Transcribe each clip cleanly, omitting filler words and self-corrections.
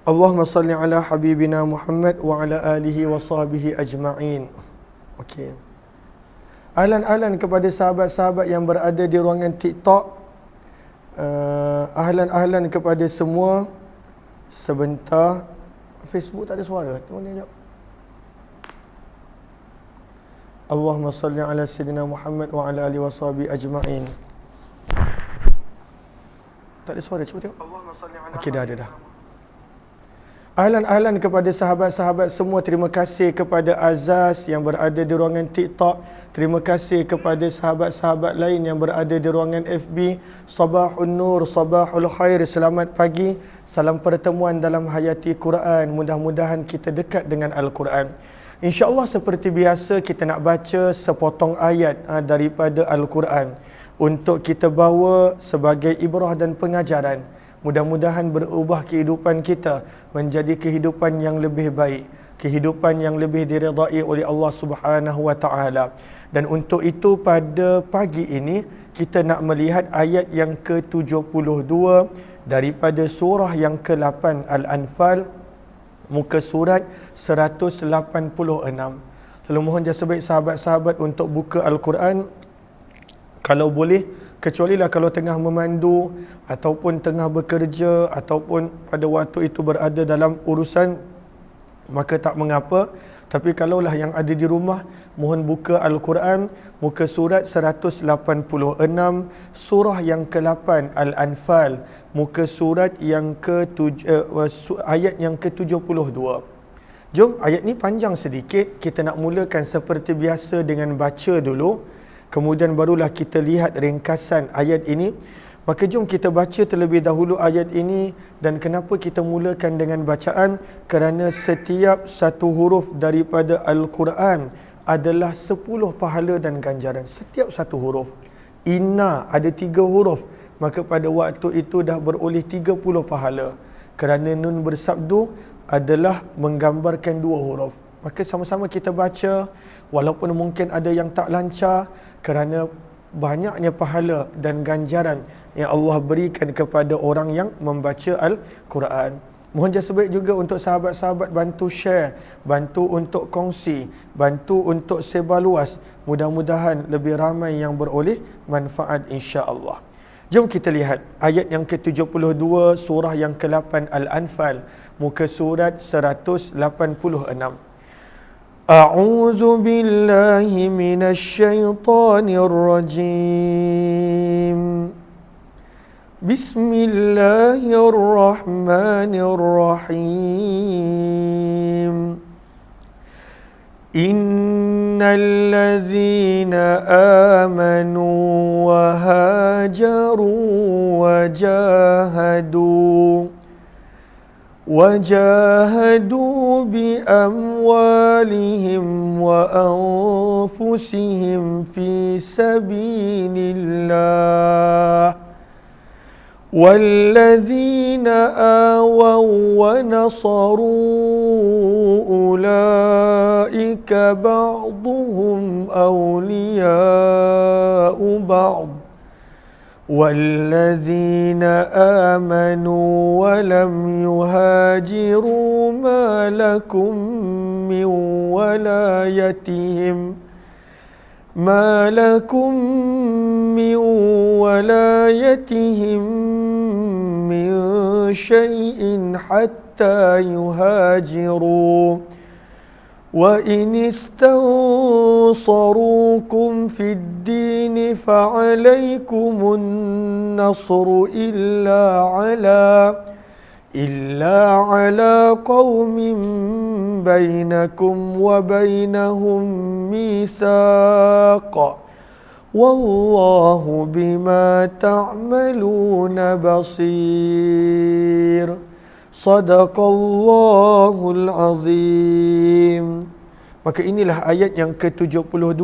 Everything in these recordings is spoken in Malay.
Allahumma salli ala habibina Muhammad wa ala alihi wa sahbihi ajma'in. Okey. Ahlan-ahlan kepada sahabat-sahabat yang berada di ruangan TikTok. Ahlan-ahlan kepada semua. Sebentar. Facebook tak ada suara. Tengok ni sekejap. Allahumma salli ala sayyidina Muhammad wa ala alihi wa sahbihi ajma'in. Tak ada suara, cuba tengok. Okey, dah. Ahlan-ahlan kepada sahabat-sahabat semua. Terima kasih kepada Azaz yang berada di ruangan TikTok. Terima kasih kepada sahabat-sahabat lain yang berada di ruangan FB. Sabahun Nur, Sabahul Khair. Selamat pagi. Salam pertemuan dalam hayati Quran. Mudah-mudahan kita dekat dengan Al-Quran. InsyaAllah seperti biasa kita nak baca sepotong ayat daripada Al-Quran untuk kita bawa sebagai ibrah dan pengajaran. Mudah-mudahan berubah kehidupan kita menjadi kehidupan yang lebih baik, kehidupan yang lebih diredai oleh Allah Subhanahu wa taala. Dan untuk itu pada pagi ini kita nak melihat ayat yang ke-72 daripada surah yang ke-8 Al-Anfal, muka surat 186. Lalu mohon jasa baik sahabat-sahabat untuk buka Al-Quran kalau boleh, kecuali kalau tengah memandu ataupun tengah bekerja ataupun pada waktu itu berada dalam urusan, maka tak mengapa. Tapi kalaulah yang ada di rumah, mohon buka Al-Quran muka surat 186, surah yang ke-8 Al-Anfal, muka surat yang ayat yang ke-72. Jom, ayat ni panjang sedikit. Kita nak mulakan seperti biasa dengan baca dulu, kemudian barulah kita lihat ringkasan ayat ini. Maka jom kita baca terlebih dahulu ayat ini. Dan kenapa kita mulakan dengan bacaan? Kerana setiap satu huruf daripada Al-Quran adalah 10 pahala dan ganjaran. Setiap satu huruf. Inna ada 3 huruf, maka pada waktu itu dah beroleh 30 pahala. Kerana nun bersabdu adalah menggambarkan 2 huruf. Maka sama-sama kita baca, walaupun mungkin ada yang tak lancar, kerana banyaknya pahala dan ganjaran yang Allah berikan kepada orang yang membaca Al-Quran. Mohon jasa baik juga untuk sahabat-sahabat bantu share, bantu untuk kongsi, bantu untuk sebar luas. Mudah-mudahan lebih ramai yang beroleh manfaat insya-Allah. Jom kita lihat ayat yang ke-72 surah yang ke-8 Al-Anfal, muka surat 186. A'udzu billahi minasy syaithanir rajim. Bismillahirrahmanirrahim. Innal ladzina amanu wa hajaru wa jahadu وجاهدوا بأموالهم وأنفسهم في سبيل الله والذين آووا ونصروا أولئك بعضهم أولياء بعض والذين آمنوا ولم يهاجروا ما لكم من ولايتهم من شيء حتى يهاجروا وإن استنصروكم في الدين فعليكم النصر إلا على قوم بينكم وبينهم ميثاق والله بما تعملون بصير. Sadaqallahul Azim. Maka inilah ayat yang ke-72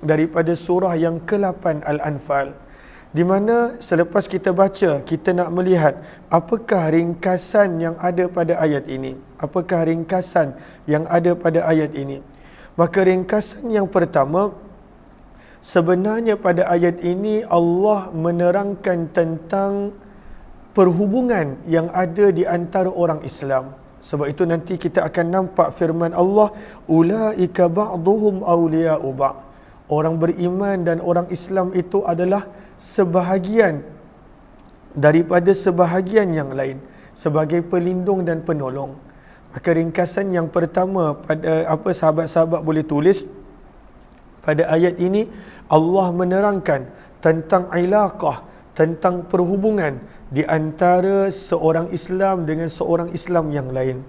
daripada surah yang ke-8 Al-Anfal, di mana selepas kita baca, kita nak melihat apakah ringkasan yang ada pada ayat ini. Apakah ringkasan yang ada pada ayat ini? Maka ringkasan yang pertama, sebenarnya pada ayat ini Allah menerangkan tentang perhubungan yang ada di antara orang Islam. Sebab itu nanti kita akan nampak firman Allah, ulaika ba'duhum awliya'u ba'. Orang beriman dan orang Islam itu adalah sebahagian daripada sebahagian yang lain sebagai pelindung dan penolong. Maka ringkasan yang pertama pada apa sahabat-sahabat boleh tulis pada ayat ini, Allah menerangkan tentang ilaqah, tentang perhubungan di antara seorang Islam dengan seorang Islam yang lain.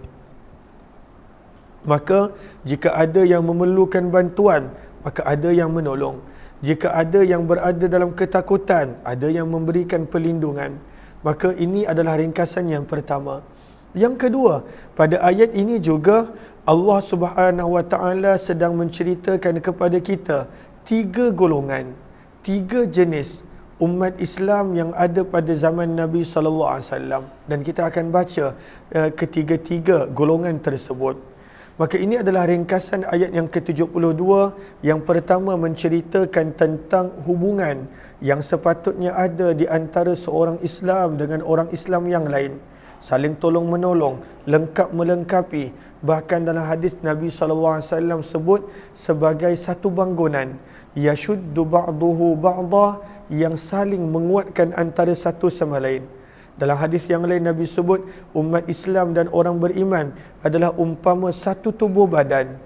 Maka jika ada yang memerlukan bantuan, maka ada yang menolong. Jika ada yang berada dalam ketakutan, ada yang memberikan perlindungan. Maka ini adalah ringkasan yang pertama. Yang kedua, pada ayat ini juga Allah Subhanahu Wa Taala sedang menceritakan kepada kita 3 golongan, 3 jenis umat Islam yang ada pada zaman Nabi sallallahu alaihi wasallam, dan kita akan baca ketiga-tiga golongan tersebut. Maka ini adalah ringkasan ayat yang ke-72. Yang pertama menceritakan tentang hubungan yang sepatutnya ada di antara seorang Islam dengan orang Islam yang lain. Saling tolong menolong, lengkap melengkapi. Bahkan dalam hadis Nabi SAW sebut sebagai satu bangunan, yashuddu ba'duhu ba'da, yang saling menguatkan antara satu sama lain. Dalam hadis yang lain Nabi sebut umat Islam dan orang beriman adalah umpama satu tubuh badan,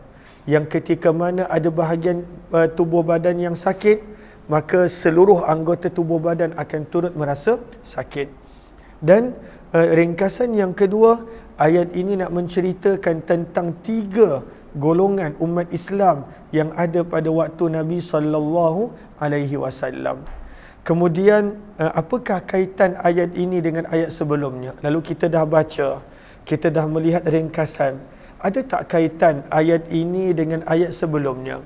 yang ketika mana ada bahagian tubuh badan yang sakit, maka seluruh anggota tubuh badan akan turut merasa sakit. Dan ringkasan yang kedua, ayat ini nak menceritakan tentang 3 golongan umat Islam yang ada pada waktu Nabi sallallahu alaihi wasallam. Kemudian apakah kaitan ayat ini dengan ayat sebelumnya? Lalu kita dah baca, kita dah melihat ringkasan. Ada tak kaitan ayat ini dengan ayat sebelumnya?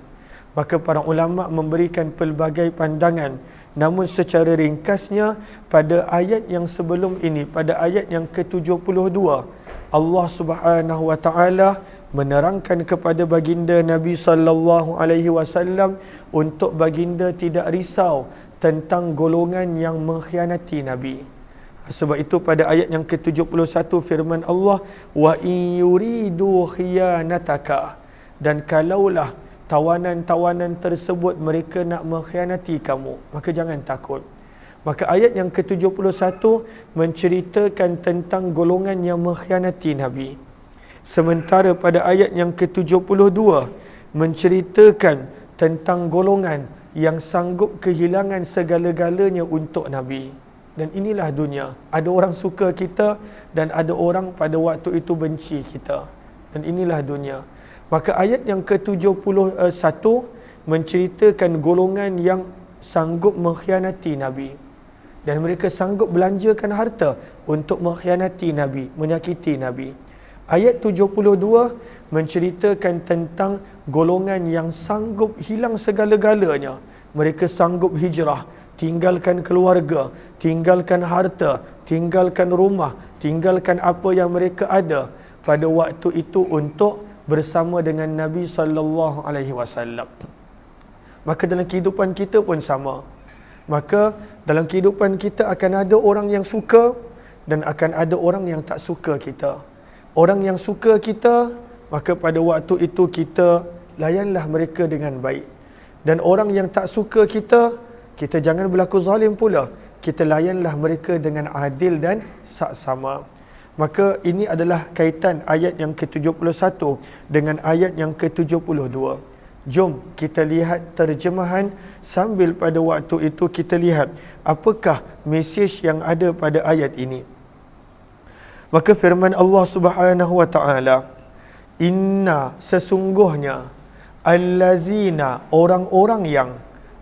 Maka para ulama memberikan pelbagai pandangan. Namun secara ringkasnya, pada ayat yang sebelum ini, pada ayat yang ke-72, Allah Subhanahu Wa Taala menerangkan kepada baginda Nabi sallallahu alaihi wasallam untuk baginda tidak risau tentang golongan yang mengkhianati Nabi. Sebab itu pada ayat yang ke-71 firman Allah, wa in yuridu khiyanataka, dan kalaulah tawanan-tawanan tersebut mereka nak mengkhianati kamu, maka jangan takut. Maka ayat yang ke-71 menceritakan tentang golongan yang mengkhianati Nabi. Sementara pada ayat yang ke-72 menceritakan tentang golongan yang sanggup kehilangan segala-galanya untuk Nabi. Dan inilah dunia. Ada orang suka kita dan ada orang pada waktu itu benci kita. Dan inilah dunia. Maka ayat yang ke-71 menceritakan golongan yang sanggup mengkhianati Nabi. Dan mereka sanggup belanjakan harta untuk mengkhianati Nabi, menyakiti Nabi. Ayat 72 menceritakan tentang golongan yang sanggup hilang segala-galanya. Mereka sanggup hijrah, tinggalkan keluarga, tinggalkan harta, tinggalkan rumah, tinggalkan apa yang mereka ada pada waktu itu untuk bersama dengan Nabi sallallahu alaihi wasallam. Maka dalam kehidupan kita pun sama. Maka dalam kehidupan kita akan ada orang yang suka dan akan ada orang yang tak suka kita. Orang yang suka kita, maka pada waktu itu kita layanlah mereka dengan baik. Dan orang yang tak suka kita, kita jangan berlaku zalim pula. Kita layanlah mereka dengan adil dan saksama. Maka ini adalah kaitan ayat yang ke-71 dengan ayat yang ke-72. Jom kita lihat terjemahan sambil pada waktu itu kita lihat apakah mesej yang ada pada ayat ini. Maka firman Allah Subhanahu Wa Taala, inna, sesungguhnya, allazina, orang-orang yang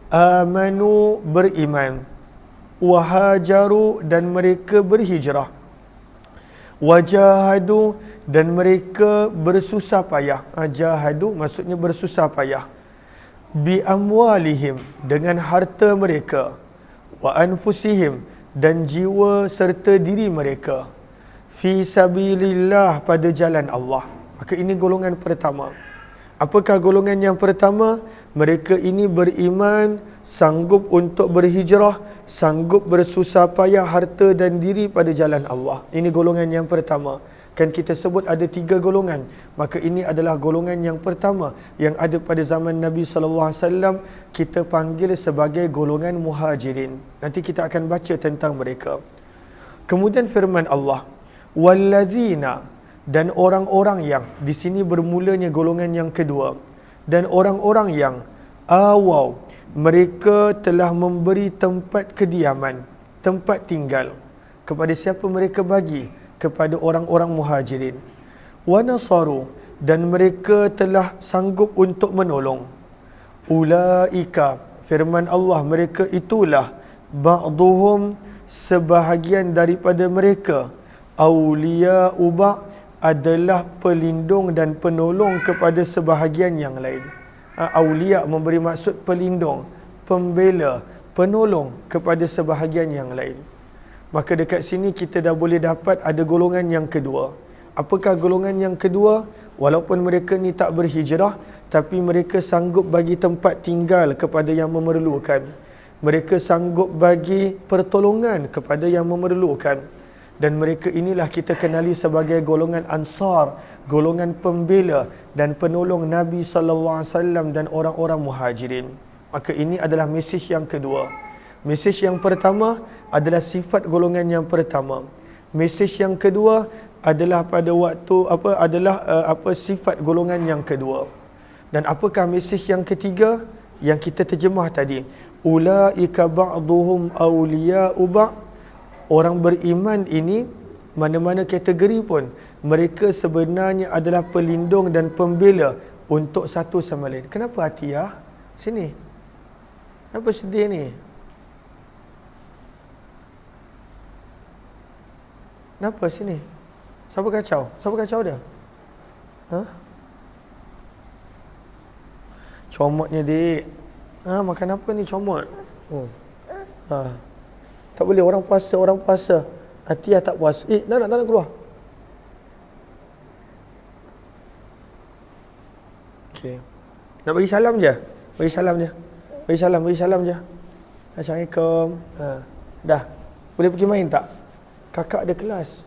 amanu, beriman, wahajaru, dan mereka berhijrah, wajahadu, dan mereka bersusah payah. Jahadu maksudnya bersusah payah. Bi amwalihim, dengan harta mereka, wa anfusihim, dan jiwa serta diri mereka, fi sabilillah, pada jalan Allah. Maka ini golongan pertama. Apakah golongan yang pertama? Mereka ini beriman, sanggup untuk berhijrah, sanggup bersusah payah harta dan diri pada jalan Allah. Ini golongan yang pertama. Kan kita sebut ada 3 golongan. Maka ini adalah golongan yang pertama yang ada pada zaman Nabi SAW. Kita panggil sebagai golongan muhajirin. Nanti kita akan baca tentang mereka. Kemudian firman Allah, walladzina, dan orang-orang yang, di sini bermulanya golongan yang kedua, dan orang-orang yang awau, mereka telah memberi tempat kediaman, tempat tinggal. Kepada siapa mereka bagi? Kepada orang-orang muhajirin. Wa nasaru, dan mereka telah sanggup untuk menolong. Ulaika, firman Allah, mereka itulah ba'duhum, sebahagian daripada mereka, awliya'u ba', adalah pelindung dan penolong kepada sebahagian yang lain. Awliya memberi maksud pelindung, pembela, penolong kepada sebahagian yang lain. Maka dekat sini kita dah boleh dapat ada golongan yang kedua. Apakah golongan yang kedua? Walaupun mereka ni tak berhijrah, tapi mereka sanggup bagi tempat tinggal kepada yang memerlukan. Mereka sanggup bagi pertolongan kepada yang memerlukan. Dan mereka inilah kita kenali sebagai golongan Ansar, golongan pembela dan penolong Nabi SAW dan orang-orang muhajirin. Maka ini adalah mesej yang kedua. Mesej yang pertama adalah sifat golongan yang pertama. Mesej yang kedua adalah pada waktu sifat golongan yang kedua. Dan apakah mesej yang ketiga yang kita terjemah tadi? Ulaika ba'duhum awliya'u ba'. Orang beriman ini, mana-mana kategori pun, mereka sebenarnya adalah pelindung dan pembela untuk satu sama lain. Kenapa Atiyah? Sini. Kenapa sedih ni? Kenapa sini? Siapa kacau? Siapa kacau dia? Ha? Comotnya dik. Makan apa ni comot? Tak boleh, orang puasa. Atiyah tak puasa. Nak keluar. Okey. Nak bagi salam je? Bagi salam je. Assalamualaikum. Dah. Boleh pergi main tak? Kakak ada kelas.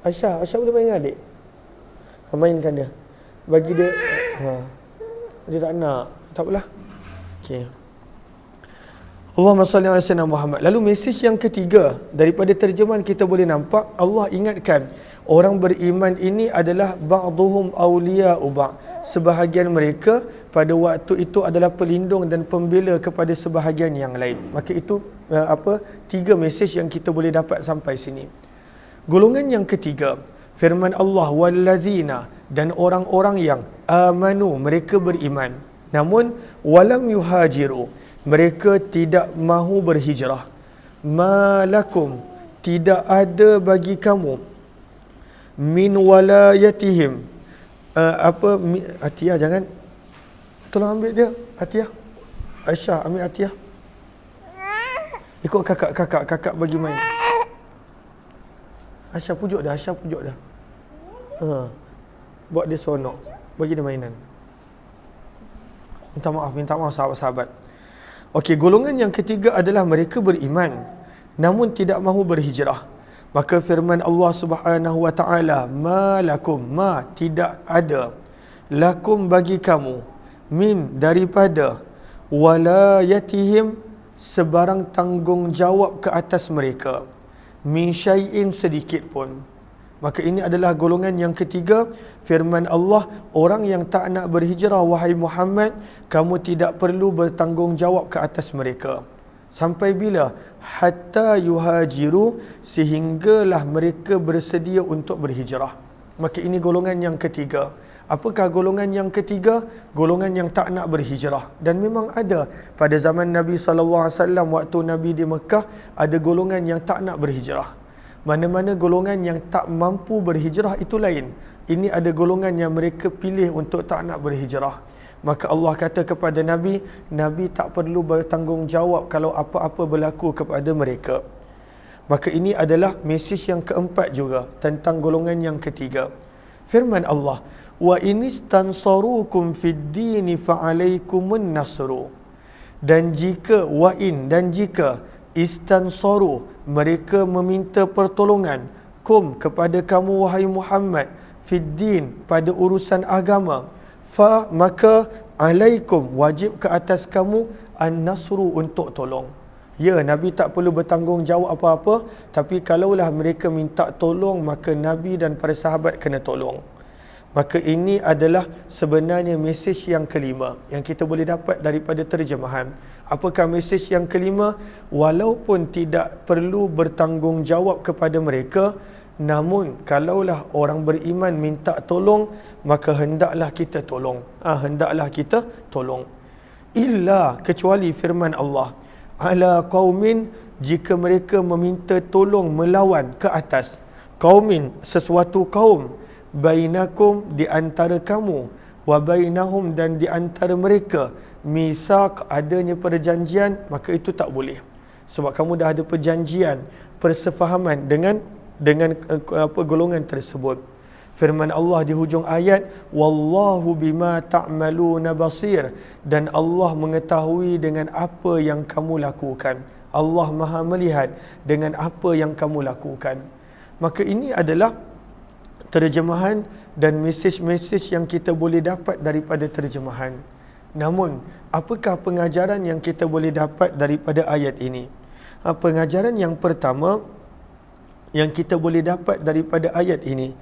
Aisyah boleh main dengan adik? Mainkan dia. Bagi dia. Dia tak nak. Tak apalah. Okey. Allahumma salli ala sayyidina Muhammad. Lalu mesej yang ketiga daripada terjemahan kita boleh nampak Allah ingatkan orang beriman ini adalah ba'duhum awliya'u ba'. Sebahagian mereka pada waktu itu adalah pelindung dan pembela kepada sebahagian yang lain. Maka itu 3 mesej yang kita boleh dapat sampai sini. Golongan yang ketiga, firman Allah, walladzina, dan orang-orang yang amanu, mereka beriman, namun walam yuhajiru, mereka tidak mahu berhijrah. Malakum, tidak ada bagi kamu, min walayatihim, Atiyah jangan, tolong ambil dia, Atiyah. Aisyah ambil Atiyah. Ikut kakak bagi main. Aisyah pujuk dah. Buat dia seronok, bagi dia mainan. Minta maaf sahabat-sahabat. Okey, golongan yang ketiga adalah mereka beriman namun tidak mahu berhijrah. Maka firman Allah Subhanahu wa taala, malakum, tidak ada, lakum bagi kamu, min daripada, walayatihim sebarang tanggungjawab ke atas mereka, min syai'in sedikit pun. Maka ini adalah golongan yang ketiga. Firman Allah, orang yang tak nak berhijrah, wahai Muhammad, kamu tidak perlu bertanggungjawab ke atas mereka. Sampai bila? Hatta yuhajiru, sehinggalah mereka bersedia untuk berhijrah. Maka ini golongan yang ketiga. Apakah golongan yang ketiga? Golongan yang tak nak berhijrah. Dan memang ada pada zaman Nabi SAW, waktu Nabi di Mekah, ada golongan yang tak nak berhijrah. Mana-mana golongan yang tak mampu berhijrah itu lain. Ini ada golongan yang mereka pilih untuk tak nak berhijrah. Maka Allah kata kepada Nabi, Nabi tak perlu bertanggungjawab kalau apa-apa berlaku kepada mereka. Maka ini adalah mesej yang keempat juga tentang golongan yang ketiga. Firman Allah, wa inistansarukum fid dini fa'alaikumun nasru. Dan jika istansaru, mereka meminta pertolongan, kum, kepada kamu wahai Muhammad, fid din, pada urusan agama, maka alaikum, wajib ke atas kamu, an-nasru, untuk tolong. Ya, Nabi tak perlu bertanggungjawab apa-apa, tapi kalaulah mereka minta tolong, maka Nabi dan para sahabat kena tolong. Maka ini adalah sebenarnya mesej yang kelima yang kita boleh dapat daripada terjemahan. Apakah mesej yang kelima? Walaupun tidak perlu bertanggungjawab kepada mereka, namun kalaulah orang beriman minta tolong, maka hendaklah kita tolong. Hendaklah kita tolong. Illa, kecuali firman Allah, ala qaumin, jika mereka meminta tolong melawan ke atas, qaumin, sesuatu kaum, bainakum, di antara kamu, wa bainahum, dan di antara mereka, mitsaq, adanya perjanjian, maka itu tak boleh. Sebab kamu dah ada perjanjian, persefahaman dengan golongan tersebut. Firman Allah di hujung ayat, wallahu bima ta'maluna basir, dan Allah mengetahui dengan apa yang kamu lakukan. Allah Maha melihat dengan apa yang kamu lakukan. Maka ini adalah terjemahan dan mesej-mesej yang kita boleh dapat daripada terjemahan. Namun, apakah pengajaran yang kita boleh dapat daripada ayat ini? Pengajaran yang pertama yang kita boleh dapat daripada ayat ini,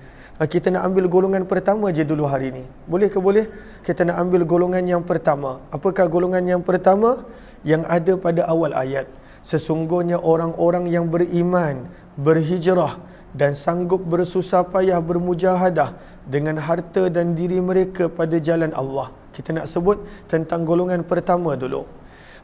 kita nak ambil golongan pertama je dulu hari ini. Boleh ke boleh? Kita nak ambil golongan yang pertama. Apakah golongan yang pertama? Yang ada pada awal ayat. Sesungguhnya orang-orang yang beriman, berhijrah, dan sanggup bersusah payah bermujahadah dengan harta dan diri mereka pada jalan Allah. Kita nak sebut tentang golongan pertama dulu.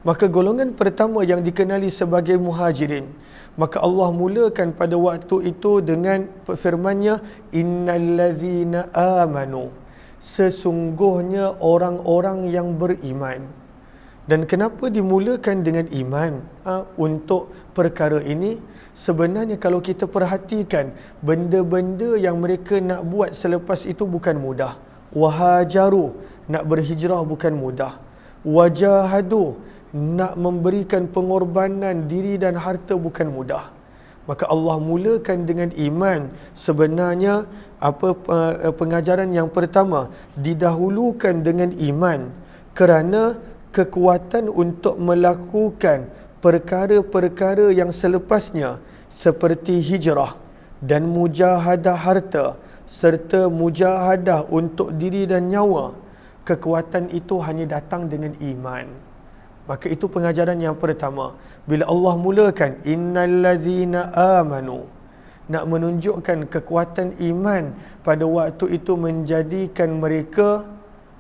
Maka golongan pertama yang dikenali sebagai muhajirin, maka Allah mulakan pada waktu itu dengan firman-Nya, innallazina amanu, sesungguhnya orang-orang yang beriman. Dan kenapa dimulakan dengan iman untuk perkara ini? Sebenarnya kalau kita perhatikan, benda-benda yang mereka nak buat selepas itu bukan mudah. Wahajaru, nak berhijrah bukan mudah. Wajahadu, nak memberikan pengorbanan diri dan harta bukan mudah. Maka Allah mulakan dengan iman. Sebenarnya pengajaran yang pertama didahulukan dengan iman, kerana kekuatan untuk melakukan perkara-perkara yang selepasnya seperti hijrah dan mujahadah harta serta mujahadah untuk diri dan nyawa, kekuatan itu hanya datang dengan iman. Maka itu pengajaran yang pertama. Bila Allah mulakan innallazina amanu, nak menunjukkan kekuatan iman pada waktu itu menjadikan mereka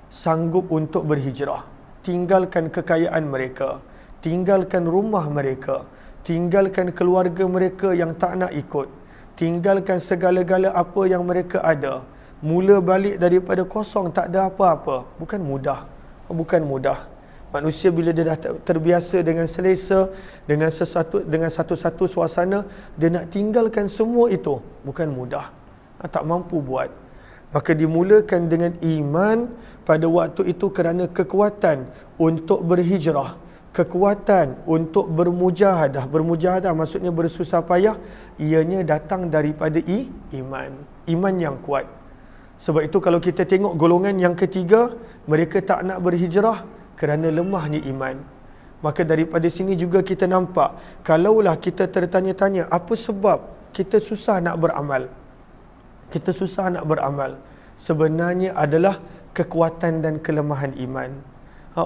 sanggup untuk berhijrah, tinggalkan kekayaan mereka, tinggalkan rumah mereka, tinggalkan keluarga mereka yang tak nak ikut, tinggalkan segala-gala apa yang mereka ada, mula balik daripada kosong, tak ada apa-apa. Bukan mudah. Bukan mudah. Manusia bila dia dah terbiasa dengan selesa, dengan satu-satu suasana, dia nak tinggalkan semua itu, bukan mudah. Tak mampu buat. Maka dimulakan dengan iman pada waktu itu kerana kekuatan untuk berhijrah, kekuatan untuk bermujahadah. Bermujahadah maksudnya bersusah payah, ianya datang daripada iman. Iman yang kuat. Sebab itu kalau kita tengok golongan yang ketiga, mereka tak nak berhijrah kerana lemahnya iman. Maka daripada sini juga kita nampak, kalaulah kita tertanya-tanya apa sebab kita susah nak beramal, kita susah nak beramal, sebenarnya adalah kekuatan dan kelemahan iman.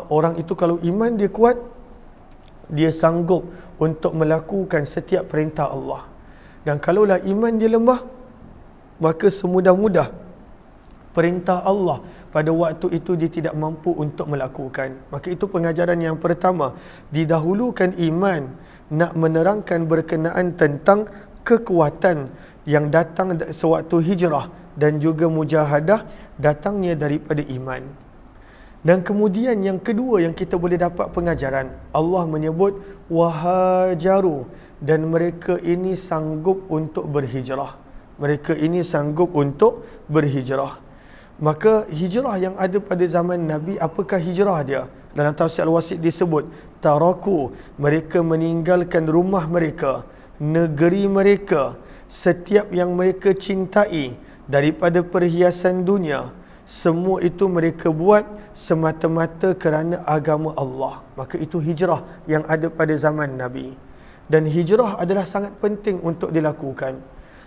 Orang itu kalau iman dia kuat, dia sanggup untuk melakukan setiap perintah Allah. Dan kalaulah iman dia lemah, maka semudah-mudah perintah Allah pada waktu itu dia tidak mampu untuk melakukan. Maka itu pengajaran yang pertama, didahulukan iman, nak menerangkan berkenaan tentang kekuatan yang datang sewaktu hijrah dan juga mujahadah, datangnya daripada iman. Dan kemudian yang kedua yang kita boleh dapat pengajaran, Allah menyebut wahajaru, dan mereka ini sanggup untuk berhijrah. Mereka ini sanggup untuk berhijrah. Maka hijrah yang ada pada zaman Nabi, apakah hijrah dia? Dalam tafsir Al-Wasit disebut, taraku, mereka meninggalkan rumah mereka, negeri mereka, setiap yang mereka cintai daripada perhiasan dunia, semua itu mereka buat semata-mata kerana agama Allah. Maka itu hijrah yang ada pada zaman Nabi. Dan hijrah adalah sangat penting untuk dilakukan.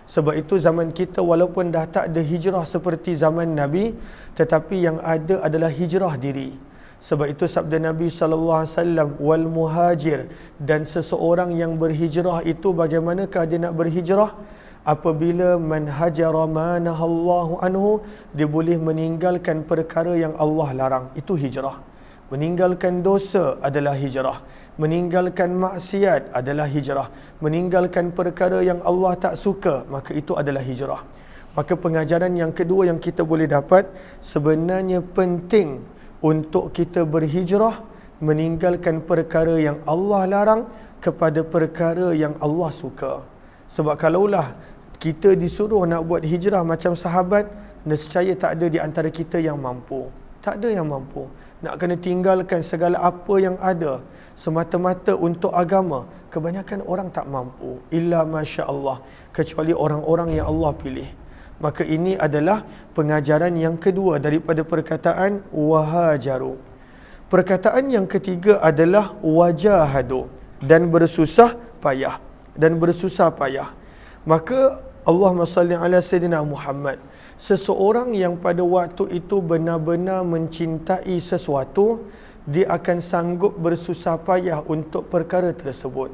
Sebab itu zaman kita walaupun dah tak ada hijrah seperti zaman Nabi, tetapi yang ada adalah hijrah diri. Sebab itu sabda Nabi SAW, wal muhajir, dan seseorang yang berhijrah itu bagaimanakah dia nak berhijrah? Apabila man hajara ma nahallahu anhu, dia boleh meninggalkan perkara yang Allah larang. Itu hijrah. Meninggalkan dosa adalah hijrah. Meninggalkan maksiat adalah hijrah. Meninggalkan perkara yang Allah tak suka, maka itu adalah hijrah. Maka pengajaran yang kedua yang kita boleh dapat, sebenarnya penting untuk kita berhijrah, meninggalkan perkara yang Allah larang kepada perkara yang Allah suka. Sebab kalaulah kita disuruh nak buat hijrah macam sahabat, nescaya tak ada di antara kita yang mampu. Tak ada yang mampu. Nak kena tinggalkan segala apa yang ada semata-mata untuk agama, kebanyakan orang tak mampu. Illa masya Allah, kecuali orang-orang yang Allah pilih. Maka ini adalah pengajaran yang kedua daripada perkataan wahajaru. Perkataan yang ketiga adalah wajahadu, dan bersusah payah. Dan bersusah payah. Maka Allahumma salli ala Sayyidina Muhammad. Seseorang yang pada waktu itu benar-benar mencintai sesuatu, dia akan sanggup bersusah payah untuk perkara tersebut.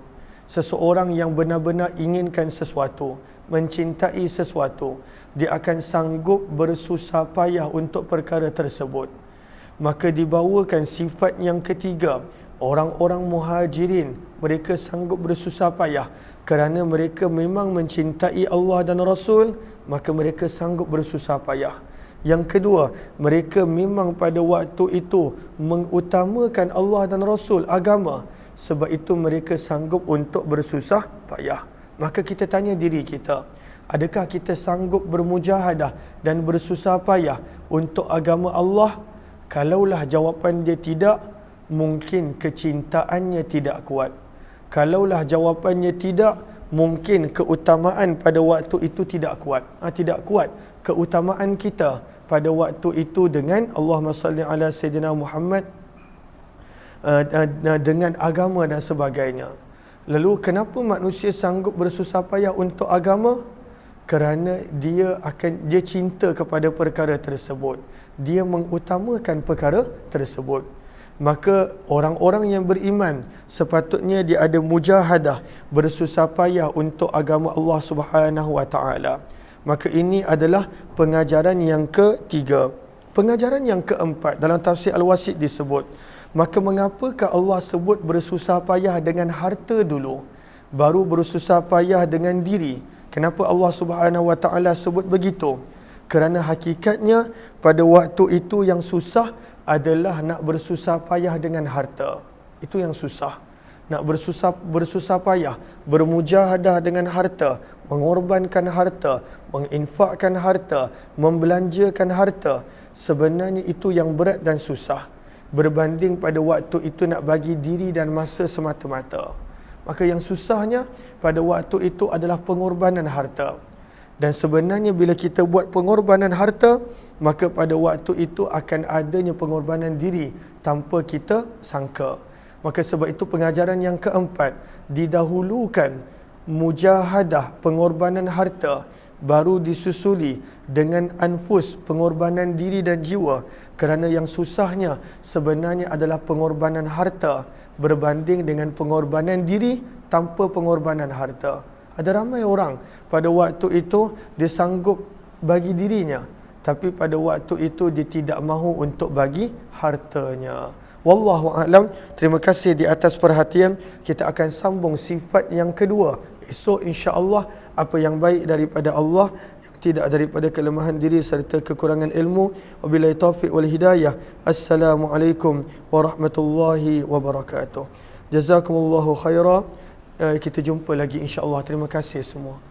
Seseorang yang benar-benar inginkan sesuatu, mencintai sesuatu, dia akan sanggup bersusah payah untuk perkara tersebut. Maka dibawakan sifat yang ketiga, orang-orang muhajirin, mereka sanggup bersusah payah kerana mereka memang mencintai Allah dan Rasul, maka mereka sanggup bersusah payah. Yang kedua, mereka memang pada waktu itu mengutamakan Allah dan Rasul, agama. Sebab itu mereka sanggup untuk bersusah payah. Maka kita tanya diri kita, adakah kita sanggup bermujahadah dan bersusah payah untuk agama Allah? Kalaulah jawapan dia tidak, mungkin kecintaannya tidak kuat. Kalaulah jawapannya tidak, mungkin keutamaan pada waktu itu tidak kuat. Tidak kuat keutamaan kita pada waktu itu dengan Allahumma salli ala Sayyidina Muhammad, dengan agama dan sebagainya. Lalu kenapa manusia sanggup bersusah payah untuk agama? Kerana dia cinta kepada perkara tersebut. Dia mengutamakan perkara tersebut. Maka orang-orang yang beriman sepatutnya dia ada mujahadah, bersusah payah untuk agama Allah Subhanahu wa taala. Maka ini adalah pengajaran yang ketiga. Pengajaran yang keempat, dalam tafsir Al-Wasit disebut, maka mengapakah Allah sebut bersusah payah dengan harta dulu, baru bersusah payah dengan diri? Kenapa Allah Subhanahu wa taala sebut begitu? Kerana hakikatnya pada waktu itu yang susah adalah nak bersusah payah dengan harta. Itu yang susah. Nak bersusah payah, bermujahadah dengan harta, mengorbankan harta, menginfakkan harta, membelanjakan harta. Sebenarnya itu yang berat dan susah, berbanding pada waktu itu nak bagi diri dan masa semata-mata. Maka yang susahnya pada waktu itu adalah pengorbanan harta. Dan sebenarnya bila kita buat pengorbanan harta, maka pada waktu itu akan adanya pengorbanan diri tanpa kita sangka. Maka sebab itu pengajaran yang keempat, didahulukan mujahadah, pengorbanan harta, baru disusuli dengan anfus, pengorbanan diri dan jiwa. Kerana yang susahnya sebenarnya adalah pengorbanan harta berbanding dengan pengorbanan diri tanpa pengorbanan harta. Ada ramai orang pada waktu itu dia sanggup bagi dirinya, tapi pada waktu itu dia tidak mahu untuk bagi hartanya. Wallahu a'lam. Terima kasih di atas perhatian. Kita akan sambung sifat yang kedua esok insya-Allah. Apa yang baik daripada Allah, yang tidak daripada kelemahan diri serta kekurangan ilmu. Wabillahi taufiq wal hidayah. Assalamualaikum warahmatullahi wabarakatuh. Jazakumullahu khaira. Kita jumpa lagi insya-Allah. Terima kasih semua.